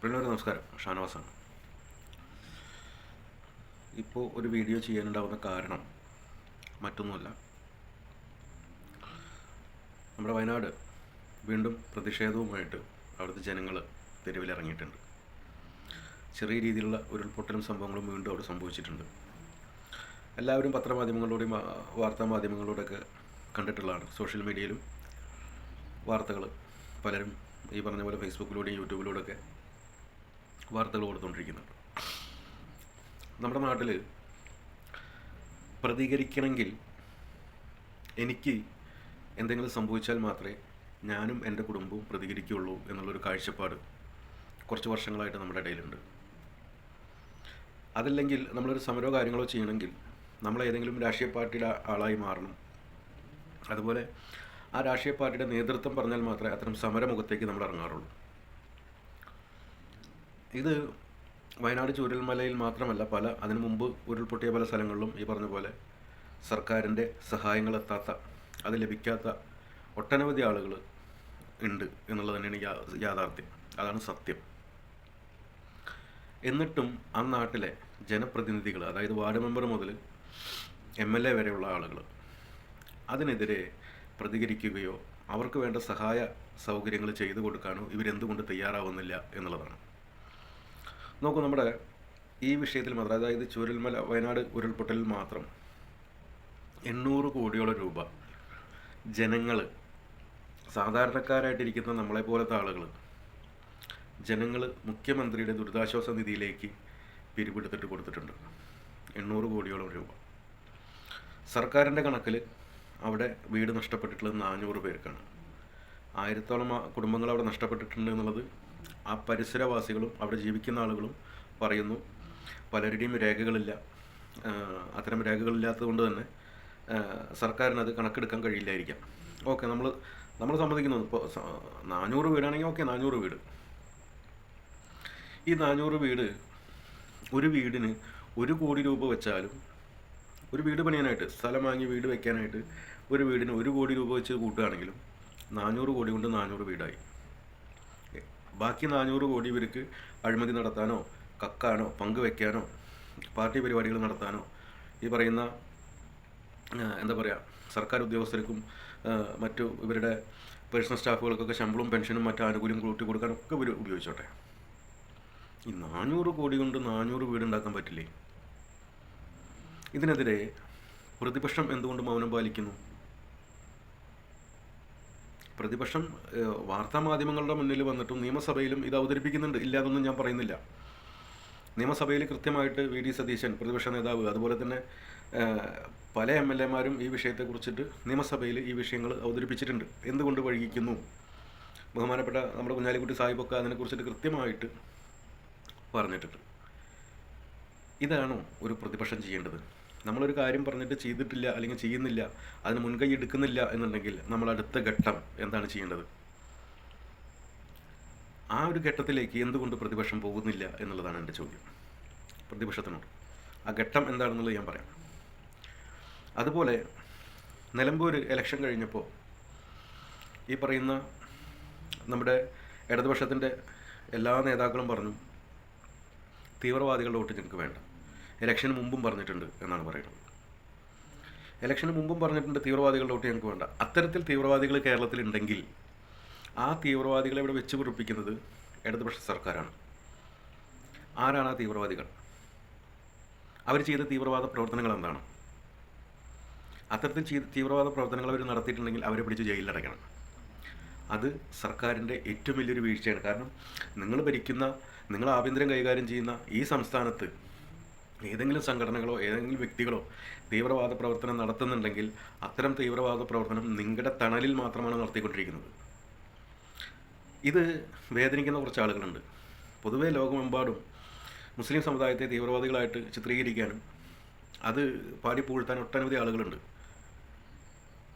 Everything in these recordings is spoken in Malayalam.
പ്രിയമുള്ളവരെ നമസ്കാരം. ഷാനവാസാണ്. ഇപ്പോൾ ഒരു വീഡിയോ ചെയ്യാനുണ്ടാകുന്ന കാരണം മറ്റൊന്നുമല്ല. നമ്മുടെ വയനാട് വീണ്ടും പ്രതിഷേധവുമായിട്ട് അവിടുത്തെ ജനങ്ങൾ തെരുവിലിറങ്ങിയിട്ടുണ്ട്. ചെറിയ രീതിയിലുള്ള ഉരുൾപൊട്ടലും സംഭവങ്ങളും വീണ്ടും അവിടെ സംഭവിച്ചിട്ടുണ്ട്. എല്ലാവരും പത്രമാധ്യമങ്ങളിലൂടെയും വാർത്താ മാധ്യമങ്ങളിലൂടെയൊക്കെ കണ്ടിട്ടുള്ളതാണ്. സോഷ്യൽ മീഡിയയിലും വാർത്തകൾ പലരും ഈ പറഞ്ഞ പോലെ ഫേസ്ബുക്കിലൂടെയും യൂട്യൂബിലൂടെയൊക്കെ വാർത്തകൾ കൊടുത്തുകൊണ്ടിരിക്കുന്നുണ്ട്. നമ്മുടെ നാട്ടിൽ പ്രതികരിക്കണമെങ്കിൽ എനിക്ക് എന്തെങ്കിലും സംഭവിച്ചാൽ മാത്രമേ ഞാനും എൻ്റെ കുടുംബവും പ്രതികരിക്കുകയുള്ളൂ എന്നുള്ളൊരു കാഴ്ചപ്പാട് കുറച്ച് വർഷങ്ങളായിട്ട് നമ്മുടെ ഇടയിലുണ്ട്. അതല്ലെങ്കിൽ നമ്മളൊരു സമരമോ കാര്യങ്ങളോ ചെയ്യണമെങ്കിൽ നമ്മൾ ഏതെങ്കിലും രാഷ്ട്രീയ പാർട്ടിയുടെ ആളായി മാറണം. അതുപോലെ ആ രാഷ്ട്രീയ പാർട്ടിയുടെ നേതൃത്വം പറഞ്ഞാൽ മാത്രമേ അത്തരം സമരമുഖത്തേക്ക് നമ്മൾ ഇറങ്ങാറുള്ളൂ. ഇത് വയനാട് ചൂരൽമലയിൽ മാത്രമല്ല, അതിനു മുമ്പ് ഉരുൾപൊട്ടിയ പല സ്ഥലങ്ങളിലും ഈ പറഞ്ഞ പോലെ സർക്കാരിൻ്റെ സഹായങ്ങൾ എത്താത്ത, അത് ലഭിക്കാത്ത ഒട്ടനവധി ആളുകൾ ഉണ്ട് എന്നുള്ളത് തന്നെയാണ് യാഥാർത്ഥ്യം. അതാണ് സത്യം. എന്നിട്ടും ആ നാട്ടിലെ ജനപ്രതിനിധികൾ, അതായത് വാർഡ് മെമ്പർ മുതൽ MLA വരെയുള്ള ആളുകൾ അതിനെതിരെ പ്രതികരിക്കുകയോ അവർക്ക് വേണ്ട സഹായ സൗകര്യങ്ങൾ ചെയ്തു കൊടുക്കാനോ ഇവരെന്തുകൊണ്ട് തയ്യാറാവുന്നില്ല എന്നുള്ളതാണ്. നോക്കൂ, നമ്മുടെ ഈ വിഷയത്തിൽ മാത്രം, അതായത് ചൂരൽമല വയനാട് ഉരുൾപൊട്ടലിൽ മാത്രം 800 കോടിയോളം രൂപ ജനങ്ങൾ, സാധാരണക്കാരായിട്ടിരിക്കുന്ന നമ്മളെപ്പോലത്തെ ആളുകൾ, ജനങ്ങൾ മുഖ്യമന്ത്രിയുടെ ദുരിതാശ്വാസ നിധിയിലേക്ക് പിരിവെടുത്തിട്ട് കൊടുത്തിട്ടുണ്ട്. 800 കോടിയോളം രൂപ. സർക്കാരിൻ്റെ കണക്കിൽ അവിടെ വീട് നഷ്ടപ്പെട്ടിട്ടുള്ളത് 400 പേർക്കാണ്. 1000-ഓളം കുടുംബങ്ങൾ അവിടെ നഷ്ടപ്പെട്ടിട്ടുണ്ട് എന്നുള്ളത് ആ പരിസരവാസികളും അവിടെ ജീവിക്കുന്ന ആളുകളും പറയുന്നു. പലരുടെയും രേഖകളില്ല. അത്തരം രേഖകളില്ലാത്തത് കൊണ്ട് തന്നെ സർക്കാരിനത് കണക്കെടുക്കാൻ കഴിയില്ലായിരിക്കാം. ഓക്കെ, നമ്മൾ സമ്മതിക്കുന്നു. ഇപ്പോൾ 400 വീടാണെങ്കിൽ ഓക്കെ, 400 വീട്. ഈ 400 വീട്, ഒരു വീടിന് 1 കോടി രൂപ വെച്ചാലും, ഒരു വീട് പണിയാനായിട്ട്, സ്ഥലം വാങ്ങി വീട് വയ്ക്കാനായിട്ട് ഒരു വീടിന് 1 കോടി രൂപ വെച്ച് കൂട്ടുകയാണെങ്കിലും 400 കോടി കൊണ്ട് 400 വീടായി. ബാക്കി 400 കോടി ഇവർക്ക് അഴിമതി നടത്താനോ കക്കാനോ പങ്കുവെക്കാനോ പാർട്ടി പരിപാടികൾ നടത്താനോ ഈ പറയുന്ന എന്താ പറയുക, സർക്കാർ ഉദ്യോഗസ്ഥർക്കും മറ്റു ഇവരുടെ പേഴ്സണൽ സ്റ്റാഫുകൾക്കൊക്കെ ശമ്പളവും പെൻഷനും മറ്റു ആനുകൂല്യം കൂട്ടി കൊടുക്കാനൊക്കെ ഇവർ ഉപയോഗിച്ചോട്ടെ. ഈ 400 കോടി കൊണ്ട് 400 വീടുണ്ടാക്കാൻ പറ്റില്ലേ? ഇതിനെതിരെ പ്രതിപക്ഷം എന്തുകൊണ്ട് മൗനം പാലിക്കുന്നു? പ്രതിപക്ഷം വാർത്താ മാധ്യമങ്ങളുടെ മുന്നിൽ വന്നിട്ടും നിയമസഭയിലും ഇത് അവതരിപ്പിക്കുന്നുണ്ട്. ഇല്ലാതൊന്നും ഞാൻ പറയുന്നില്ല. നിയമസഭയിൽ കൃത്യമായിട്ട് VD സതീശൻ, പ്രതിപക്ഷ നേതാവ്, അതുപോലെ തന്നെ പല MLA മാരും ഈ വിഷയത്തെക്കുറിച്ചിട്ട് നിയമസഭയിൽ ഈ വിഷയങ്ങൾ അവതരിപ്പിച്ചിട്ടുണ്ട്. എന്തുകൊണ്ട് വൈകിക്കുന്നു? ബഹുമാനപ്പെട്ട നമ്മുടെ കുഞ്ഞാലിക്കുട്ടി സാഹിബൊക്കെ അതിനെക്കുറിച്ചിട്ട് കൃത്യമായിട്ട് പറഞ്ഞിട്ടുണ്ട്. ഇതാണോ ഒരു പ്രതിപക്ഷം ചെയ്യേണ്ടത്? നമ്മളൊരു കാര്യം പറഞ്ഞിട്ട് ചെയ്തിട്ടില്ല, അല്ലെങ്കിൽ ചെയ്യുന്നില്ല, അതിന് മുൻകൈ എടുക്കുന്നില്ല എന്നുണ്ടെങ്കിൽ നമ്മൾ അടുത്ത ഘട്ടം എന്താണ് ചെയ്യേണ്ടത്? ആ ഒരു ഘട്ടത്തിലേക്ക് എന്തുകൊണ്ട് പ്രതിപക്ഷം പോകുന്നില്ല എന്നുള്ളതാണ് എൻ്റെ ചോദ്യം പ്രതിപക്ഷത്തിനോട്. ആ ഘട്ടം എന്താണെന്നുള്ളത് ഞാൻ പറയാം. അതുപോലെ നിലമ്പൂർ ഇലക്ഷൻ കഴിഞ്ഞപ്പോൾ ഈ പറയുന്ന നമ്മുടെ ഇടതുപക്ഷത്തിൻ്റെ എല്ലാ നേതാക്കളും പറഞ്ഞു, തീവ്രവാദികളുടെ വോട്ട് ഞങ്ങൾക്ക് വേണ്ട. ഇലക്ഷന് മുമ്പും പറഞ്ഞിട്ടുണ്ട് എന്നാണ് പറയുന്നത്. ഇലക്ഷന് മുമ്പും പറഞ്ഞിട്ടുണ്ട് തീവ്രവാദികളുടെ വോട്ട് ഞങ്ങൾക്ക് വേണ്ട. അത്തരത്തിൽ തീവ്രവാദികൾ കേരളത്തിലുണ്ടെങ്കിൽ ആ തീവ്രവാദികളെ ഇവിടെ വെച്ച് പൊറിപ്പിക്കുന്നത് ഇടതുപക്ഷ സർക്കാരാണ്. ആരാണ് ആ തീവ്രവാദികൾ? അവർ ചെയ്ത തീവ്രവാദ പ്രവർത്തനങ്ങൾ എന്താണ്? അത്തരത്തിൽ തീവ്രവാദ പ്രവർത്തനങ്ങൾ അവർ നടത്തിയിട്ടുണ്ടെങ്കിൽ അവരെ പിടിച്ച് ജയിലിലടയ്ക്കണം. അത് സർക്കാരിൻ്റെ ഏറ്റവും വലിയൊരു വീഴ്ചയാണ്. കാരണം നിങ്ങൾ ഭരിക്കുന്ന, നിങ്ങൾ ആഭ്യന്തരം കൈകാര്യം ചെയ്യുന്ന ഈ സംസ്ഥാനത്ത് ഏതെങ്കിലും സംഘടനകളോ ഏതെങ്കിലും വ്യക്തികളോ തീവ്രവാദ പ്രവർത്തനം നടത്തുന്നുണ്ടെങ്കിൽ അത്തരം തീവ്രവാദ പ്രവർത്തനം നിങ്ങളുടെ തണലിൽ മാത്രമാണ് നടത്തിക്കൊണ്ടിരിക്കുന്നത്. ഇത് വേദനിക്കുന്ന കുറച്ച് ആളുകളുണ്ട്. പൊതുവേ ലോകമെമ്പാടും മുസ്ലിം സമുദായത്തെ തീവ്രവാദികളായിട്ട് ചിത്രീകരിക്കാനും അത് പാടിപ്പൂഴ്ത്താൻ ഒട്ടനവധി ആളുകളുണ്ട്.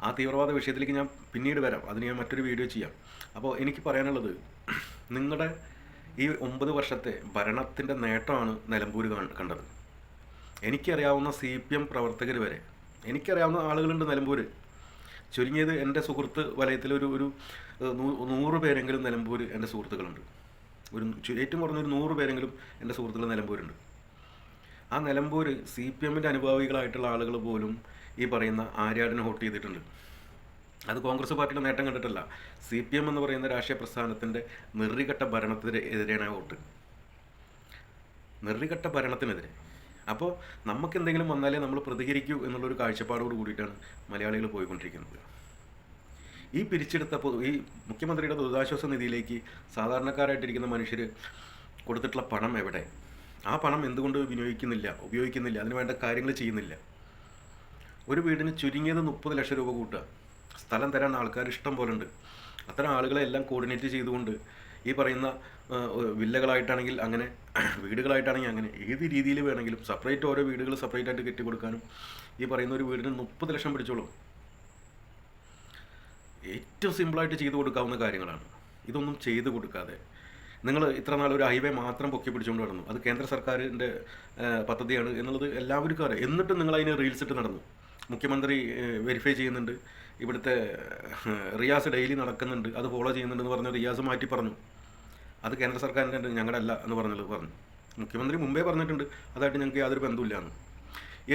ആ തീവ്രവാദ വിഷയത്തിലേക്ക് ഞാൻ പിന്നീട് വരാം. അതിന് ഞാൻ മറ്റൊരു വീഡിയോ ചെയ്യാം. അപ്പോൾ എനിക്ക് പറയാനുള്ളത്, നിങ്ങളുടെ ഈ 9 വർഷത്തെ ഭരണത്തിൻ്റെ നേട്ടമാണ് നിലമ്പൂർ കണ്ടത്. എനിക്കറിയാവുന്ന CPM പ്രവർത്തകർ വരെ, എനിക്കറിയാവുന്ന ആളുകളുണ്ട് നിലമ്പൂർ. ചുരുങ്ങിയത് എൻ്റെ സുഹൃത്ത് വലയത്തിൽ ഒരു 100 പേരെങ്കിലും നിലമ്പൂർ എൻ്റെ സുഹൃത്തുക്കളുണ്ട്. ഏറ്റവും കുറഞ്ഞൊരു 100 പേരെങ്കിലും എൻ്റെ സുഹൃത്തുക്കൾ നിലമ്പൂരുണ്ട്. ആ നിലമ്പൂർ സി പി എമ്മിൻ്റെ അനുഭാവികളായിട്ടുള്ള ആളുകൾ പോലും ഈ പറയുന്ന ആര്യാടനെ വോട്ട് ചെയ്തിട്ടുണ്ട്. അത് കോൺഗ്രസ് പാർട്ടിയുടെ നേട്ടം കണ്ടിട്ടല്ല, സി പി എം എന്ന് പറയുന്ന രാഷ്ട്രീയ പ്രസ്ഥാനത്തിൻ്റെ നെറികെട്ട ഭരണത്തിനെതിരെയാണ് വോട്ട്. നെറികെട്ട ഭരണത്തിനെതിരെ. അപ്പോൾ നമുക്ക് എന്തെങ്കിലും വന്നാലേ നമ്മൾ പ്രതികരിക്കൂ എന്നുള്ളൊരു കാഴ്ചപ്പാടോട് കൂടിയിട്ടാണ് മലയാളികൾ പോയിക്കൊണ്ടിരിക്കുന്നത്. ഈ പിരിച്ചെടുത്ത ഈ മുഖ്യമന്ത്രിയുടെ ദുരിതാശ്വാസ നിധിയിലേക്ക് സാധാരണക്കാരായിട്ടിരിക്കുന്ന മനുഷ്യർ കൊടുത്തിട്ടുള്ള പണം എവിടെ? ആ പണം എന്തുകൊണ്ട് ഉപയോഗിക്കുന്നില്ല, അതിന് വേണ്ട കാര്യങ്ങൾ ചെയ്യുന്നില്ല? ഒരു വീടിന് ചുരുങ്ങിയത് 30 ലക്ഷം രൂപ കൂട്ടുക. സ്ഥലം തരാൻ ആൾക്കാർ ഇഷ്ടം പോലെ ഉണ്ട്. അത്തരം ആളുകളെ എല്ലാം കോർഡിനേറ്റ് ചെയ്തുകൊണ്ട് ഈ പറയുന്ന വില്ലകളായിട്ടാണെങ്കിൽ അങ്ങനെ, വീടുകളായിട്ടാണെങ്കിൽ അങ്ങനെ, ഏത് രീതിയിൽ വേണമെങ്കിലും സെപ്പറേറ്റ് ഓരോ വീടുകൾ സെപ്പറേറ്റ് ആയിട്ട് കെട്ടിക്കൊടുക്കാനും ഈ പറയുന്ന ഒരു വീടിന് 30 ലക്ഷം പിടിച്ചോളും. ഏറ്റവും സിമ്പിളായിട്ട് ചെയ്തു കൊടുക്കാവുന്ന കാര്യങ്ങളാണ്. ഇതൊന്നും ചെയ്തു കൊടുക്കാതെ നിങ്ങൾ ഇത്ര നാൾ ഒരു ഹൈവേ മാത്രം പൊക്കി പിടിച്ചുകൊണ്ട് നടന്നു. അത് കേന്ദ്ര സർക്കാരിൻ്റെ പദ്ധതിയാണ് എന്നുള്ളത് എല്ലാവർക്കും അറിയാം. എന്നിട്ടും നിങ്ങൾ അതിന് റീൽസ് ഇട്ട് നടന്നു. മുഖ്യമന്ത്രി വെരിഫൈ ചെയ്യുന്നുണ്ട്, ഇവിടുത്തെ റിയാസ് ഡെയിലി നടക്കുന്നുണ്ട്, അത് ഫോളോ ചെയ്യുന്നുണ്ടെന്ന് പറഞ്ഞ് റിയാസ് മാറ്റി പറഞ്ഞു. അത് കേന്ദ്ര സർക്കാരിൻ്റെ ഞങ്ങളുടെ അല്ല എന്ന് പറഞ്ഞു. മുഖ്യമന്ത്രി മുമ്പേ പറഞ്ഞിട്ടുണ്ട് അതായിട്ട് ഞങ്ങൾക്ക് യാതൊരു ബന്ധമില്ല എന്ന്.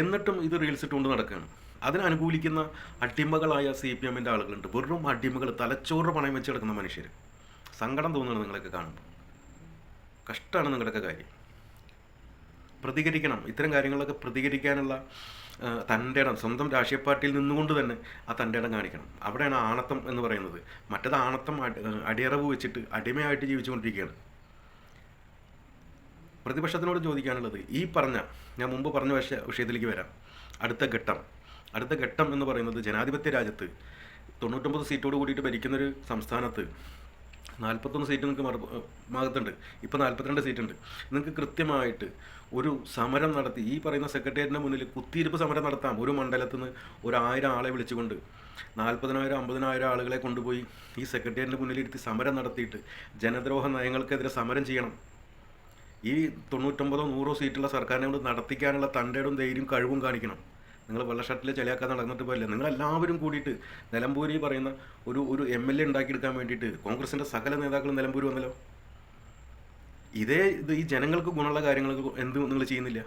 എന്നിട്ടും ഇത് റീൽസ് ഇട്ടുകൊണ്ട് നടക്കുകയാണ്. അതിനനുകൂലിക്കുന്ന അടിമകളായ സി പി എമ്മിൻ്റെ ആളുകളുണ്ട്. വെറും അടിമകൾ, തലച്ചോറ് പണയം വെച്ച് കിടക്കുന്ന മനുഷ്യർ. സങ്കടം തോന്നുകയാണ് നിങ്ങളൊക്കെ കാണുമ്പോൾ. കഷ്ടമാണ് നിങ്ങളുടെയൊക്കെ കാര്യം. പ്രതികരിക്കണം. ഇത്തരം കാര്യങ്ങളൊക്കെ പ്രതികരിക്കാനുള്ള തൻ്റെ ഇടം സ്വന്തം രാഷ്ട്രീയ പാർട്ടിയിൽ നിന്നുകൊണ്ട് തന്നെ ആ തൻ്റെ ഇടം കാണിക്കണം. അവിടെയാണ് ആണത്തം എന്ന് പറയുന്നത്. മറ്റേത് ആണത്തം അടിയറവ് വെച്ചിട്ട് അടിമയായിട്ട് ജീവിച്ചുകൊണ്ടിരിക്കുകയാണ്. പ്രതിപക്ഷത്തിനോട് ചോദിക്കാനുള്ളത്, ഈ ഞാൻ മുമ്പ് പറഞ്ഞ വിഷയത്തിലേക്ക് വരാം. അടുത്ത ഘട്ടം എന്ന് പറയുന്നത് ജനാധിപത്യ രാജ്യത്ത് 99 സീറ്റോട് കൂടിയിട്ട് ഭരിക്കുന്നൊരു സംസ്ഥാനത്ത് 41 സീറ്റ് നിങ്ങൾക്ക് ഭാഗത്തുണ്ട്. ഇപ്പോൾ 42 സീറ്റുണ്ട്. നിങ്ങൾക്ക് കൃത്യമായിട്ട് ഒരു സമരം നടത്തി ഈ പറയുന്ന സെക്രട്ടേറിയറ്റിൻ്റെ മുന്നിൽ കുത്തിയിരിപ്പ് സമരം നടത്താം. ഒരു മണ്ഡലത്തിൽ നിന്ന് 1000 ആളെ വിളിച്ചുകൊണ്ട് 40,000 50,000 ആളുകളെ കൊണ്ടുപോയി ഈ സെക്രട്ടേറിയറ്റിൻ്റെ മുന്നിലിരുത്തി സമരം നടത്തിയിട്ട് ജനദ്രോഹ നയങ്ങൾക്കെതിരെ സമരം ചെയ്യണം. ഈ 99 100 സീറ്റുള്ള സർക്കാരിനെ കൊണ്ട് നടത്തിക്കാനുള്ള തൻ്റെയും ധൈര്യം കഴിവും കാണിക്കണം. നിങ്ങൾ വെള്ള ഷർട്ടിൽ ചെലയാക്കാൻ നടന്നിട്ട് പോയില്ല. നിങ്ങളെല്ലാവരും കൂടിയിട്ട് നിലമ്പൂരി പറയുന്ന ഒരു MLA ഉണ്ടാക്കിയെടുക്കാൻ വേണ്ടിയിട്ട് കോൺഗ്രസിൻ്റെ സകല നേതാക്കളും നിലമ്പൂർ വന്നല്ലോ. ഈ ജനങ്ങൾക്ക് ഗുണമുള്ള കാര്യങ്ങൾക്ക് എന്ത് നിങ്ങൾ ചെയ്യുന്നില്ല?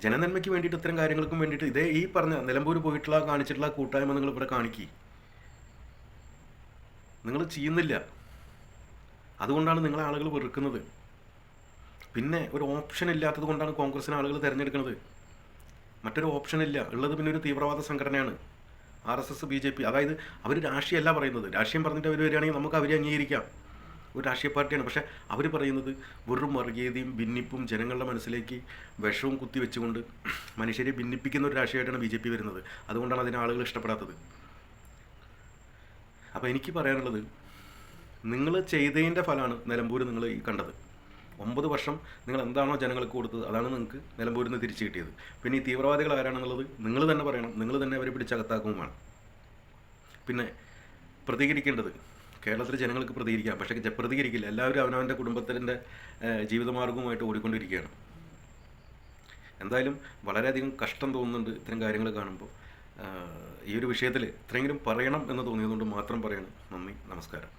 ജനനന്മയ്ക്ക് വേണ്ടിയിട്ട് ഇത്തരം കാര്യങ്ങൾക്കും വേണ്ടിയിട്ട് ഈ പറഞ്ഞ നിലമ്പൂർ പോയിട്ടുള്ള കാണിച്ചിട്ടുള്ള കൂട്ടായ്മ നിങ്ങൾ ഇവിടെ കാണിക്കുക. നിങ്ങൾ ചെയ്യുന്നില്ല. അതുകൊണ്ടാണ് നിങ്ങളെ ആളുകൾ വെറുക്കുന്നത്. പിന്നെ ഒരു ഓപ്ഷൻ ഇല്ലാത്തത് കൊണ്ടാണ് കോൺഗ്രസിനെ ആളുകൾ തിരഞ്ഞെടുക്കുന്നത്. മറ്റൊരു ഓപ്ഷൻ ഇല്ല. ഉള്ളത് പിന്നെ ഒരു തീവ്രവാദ സംഘടനയാണ് RSS BJP. അതായത് അവർ രാഷ്ട്രീയമല്ല പറയുന്നത്. രാഷ്ട്രീയം പറഞ്ഞിട്ട് അവർ വരികയാണെങ്കിൽ നമുക്ക് അവരെ അംഗീകരിക്കാം, ഒരു രാഷ്ട്രീയ പാർട്ടിയാണ്. പക്ഷേ അവർ പറയുന്നത് വെറും വർഗീയതയും ഭിന്നിപ്പും ജനങ്ങളുടെ മനസ്സിലേക്ക് വിഷവും കുത്തി വെച്ചുകൊണ്ട് മനുഷ്യരെ ഭിന്നിപ്പിക്കുന്ന ഒരു രാഷ്ട്രീയമായിട്ടാണ് BJP വരുന്നത്. അതുകൊണ്ടാണ് അതിനെ ആളുകൾ ഇഷ്ടപ്പെടാത്തത്. അപ്പോൾ എനിക്ക് പറയാനുള്ളത്, നിങ്ങൾ ചെയ്തതിൻ്റെ ഫലമാണ് നിലമ്പൂർ നിങ്ങൾ ഈ കണ്ടത്. 9 വർഷം നിങ്ങൾ എന്താണോ ജനങ്ങൾക്ക് കൊടുത്തത് അതാണ് നിങ്ങൾക്ക് നിലമ്പൂരിൽ നിന്ന് തിരിച്ചു കിട്ടിയത്. പിന്നെ ഈ തീവ്രവാദികൾ ആരാണെന്നുള്ളത് നിങ്ങൾ തന്നെ പറയണം. നിങ്ങൾ തന്നെ അവരെ പിടിച്ചകത്താക്കുകയും വേണം. പിന്നെ പ്രതികരിക്കേണ്ടത്, കേരളത്തിലെ ജനങ്ങൾക്ക് പ്രതികരിക്കാം, പക്ഷേ പ്രതികരിക്കില്ല. എല്ലാവരും അവനവൻ്റെ കുടുംബത്തിൻ്റെ ജീവിതമാർഗവുമായിട്ട് ഓടിക്കൊണ്ടിരിക്കുകയാണ്. എന്തായാലും വളരെയധികം കഷ്ടം തോന്നുന്നുണ്ട് ഇത്തരം കാര്യങ്ങൾ കാണുമ്പോൾ. ഈ ഒരു വിഷയത്തിൽ ഇത്രയെങ്കിലും പറയണം എന്ന് തോന്നിയതുകൊണ്ട് മാത്രം പറയണം. നന്ദി, നമസ്കാരം.